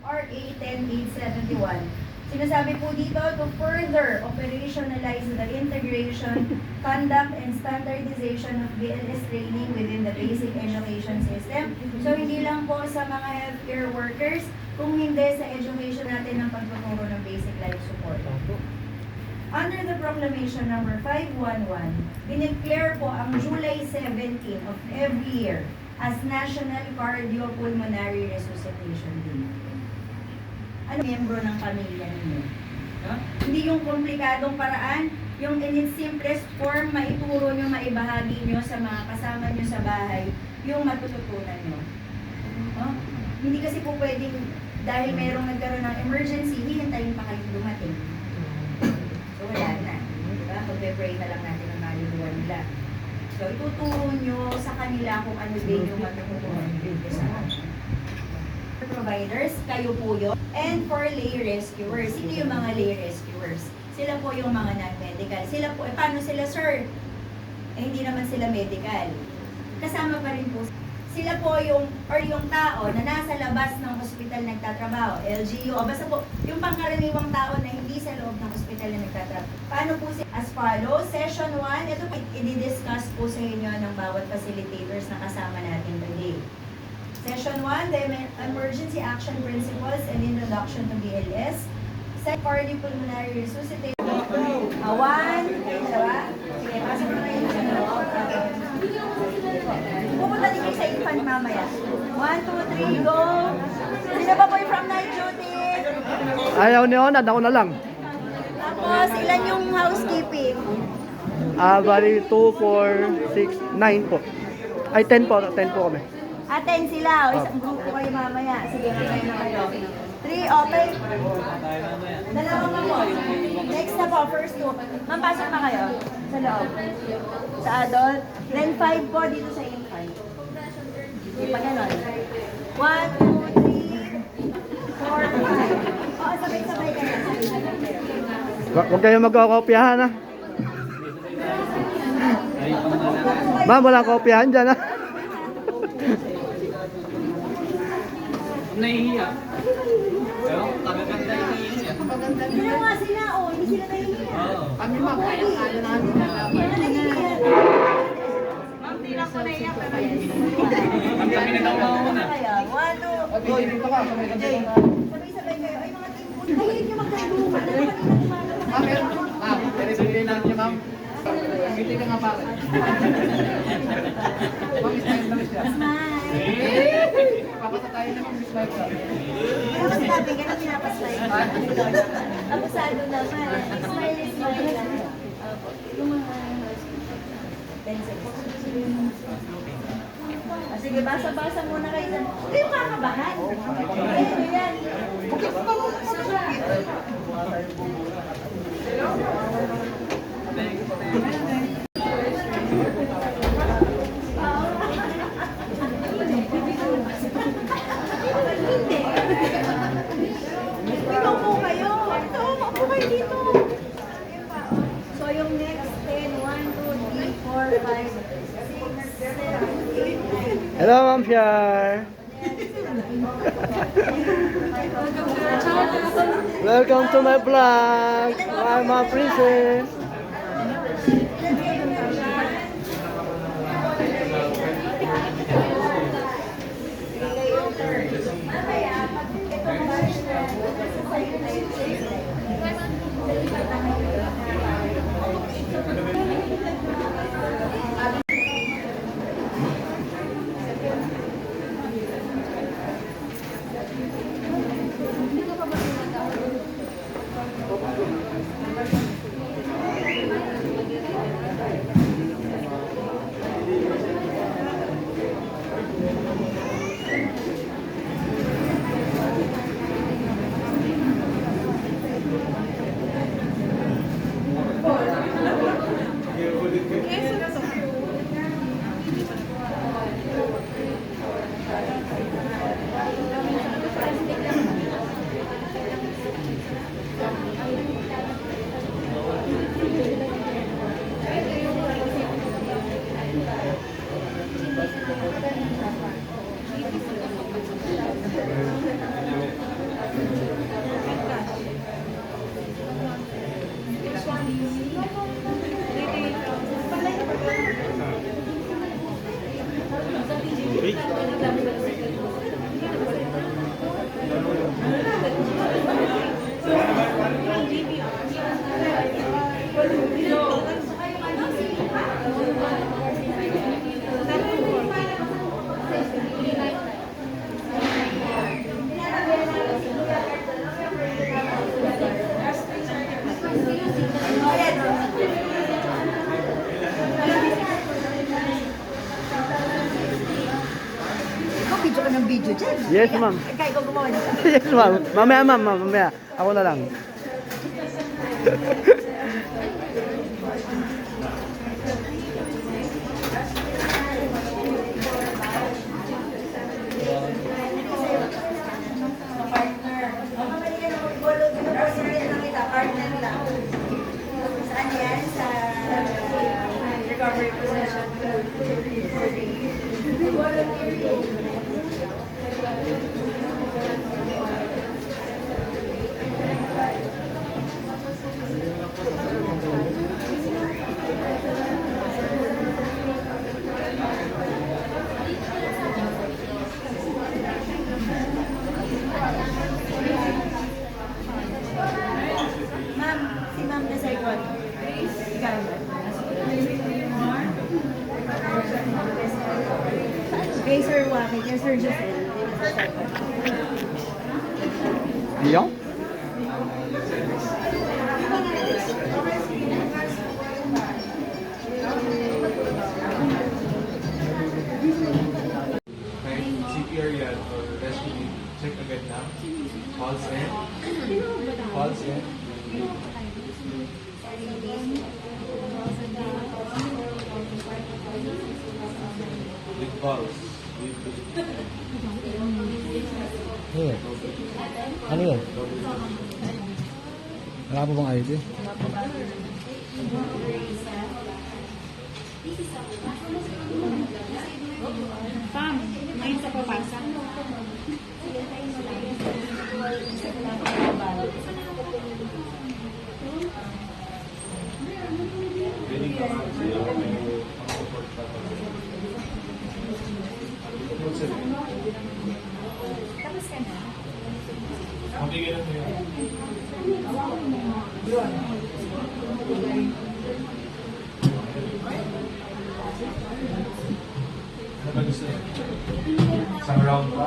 RA 10871. Sinasabi po dito to further operationalize the integration, conduct, and standardization of BLS training within the basic education system. So hindi lang po sa mga healthcare workers, kung hindi sa education natin ng pagtuturo ng basic life support. Under the Proclamation number 511, dineclare po ang July 17 of every year as National Cardiopulmonary Resuscitation Day. Ano membro ng pamilya ninyo? No? Hindi yung komplikadong paraan, yung in its simplest form, maituro nyo, maibahagi nyo sa mga kasama nyo sa bahay, yung matututunan nyo. No? Hindi kasi po pwedeng, dahil mayroong nagkaroon ng emergency, hihintayin pa kayong dumating. So wala na. Diba? Pag-pray na lang natin ang maluluwa nila. So ituturo nyo sa kanila kung ano din yung matututunan nyo sa providers, kayo po yun. And for lay rescuers, sino yung mga lay rescuers? Sila po yung mga non-medical. Sila po, paano sila, sir? Hindi naman sila medical. Kasama pa rin po. Sila po yung, or yung tao na nasa labas ng ospital nagtatrabaho, LGU, o basta po, yung pangkaraniwang tao na hindi sa loob ng ospital na nagtatrabaho. Paano po sila? As follows, session 1, ito po, i-discuss po sa inyo ng bawat facilitators na kasama natin today. Session 1, the Emergency Action Principles and Introduction to BLS. Second, Cardiopulmonary Resuscitation. 1, dalawa. Sige, pasok na kayo sa loob. Pupunta din kayo sa infant mamaya. 1, 2, 3, go! Sino ba po yung from night duty? Ayaw ni Onad, ako na lang. Tapos, ilan yung housekeeping? Bali 2, 4, 6, 9 po. Ay, 10 po kami. Aten sila, o isang grupo kayo mamaya. Sige, mamaya na kayo. 3, okay. Dalawa pa po. Next na po, first 2. Ma'am, pasok na kayo sa loob. Sa adult. Then 5 po dito sa infant. Pa ganon. 1, 2, 3, 4, 5. Oo, sabay-sabay kayo. Sabay-sabay kayo. Huwag kayo magkakopyahan ha. Ma'am, walang kopyahan dyan ha. Nahihiya. Pero kagaganda yung nahihiya. Sino nga sila, oh, hindi sila nahihiya. Oo. Kami kaya namin Ma'am, di lang po naiyak pero yes. Kami na daw mauna. Kaya, 1, 2, Oy, dito ka. sabay-sabay kayo. Ay, mga team po, tahilin nyo magkaibukan. Ano ba nila Ma'am, pwede natin niyo, ma'am. Hindi ka nga bakit. Ma'am, smile lang siya. Smile. Papasa tayo na ma'am, smile ka. Pero mas natin, ganun pinapasmile. Abusado naman. Smile lang. Opo. Yung mga 10 seconds. Sige, basa-basa muna kayo dyan. Hindi yung kakabahan. Ano yan? Ikaw po kayo. Ito, maupo kayo dito. So, yung next 10, 1, 2, 3, 4, 5, 6, 7, 8, 9. Hello, Ma'am Fiar. Welcome to my vlog. I'm a princess. Mamaya, pag itong batch na, sa sa'yo na yung Yes, ma'am. Kaya ko gumawa nito. Yes, ma'am. Mamaya, ma'am. Mamaya. Ako na lang. Partner. Mamali yan ako. Bolo, binubosirin lang kita. Partner lang. Saan yan? Sa recovery position. Ma'am, si ma'am na second. Ikaw. Kay Sir Waki, kay Sir Giselle. Dito sa second. Yung? Kahit CPR yan or rescue, check agad na. Pulse in. Pulse in. With pulse. Ano yun? Wala pa bang ID? Pam, ngayon sa papasa. Galing ka nga sila. Support ka pa. Tapos ka na. Okay ka lang ngayon. Ano ba gusto niya? Isang round pa?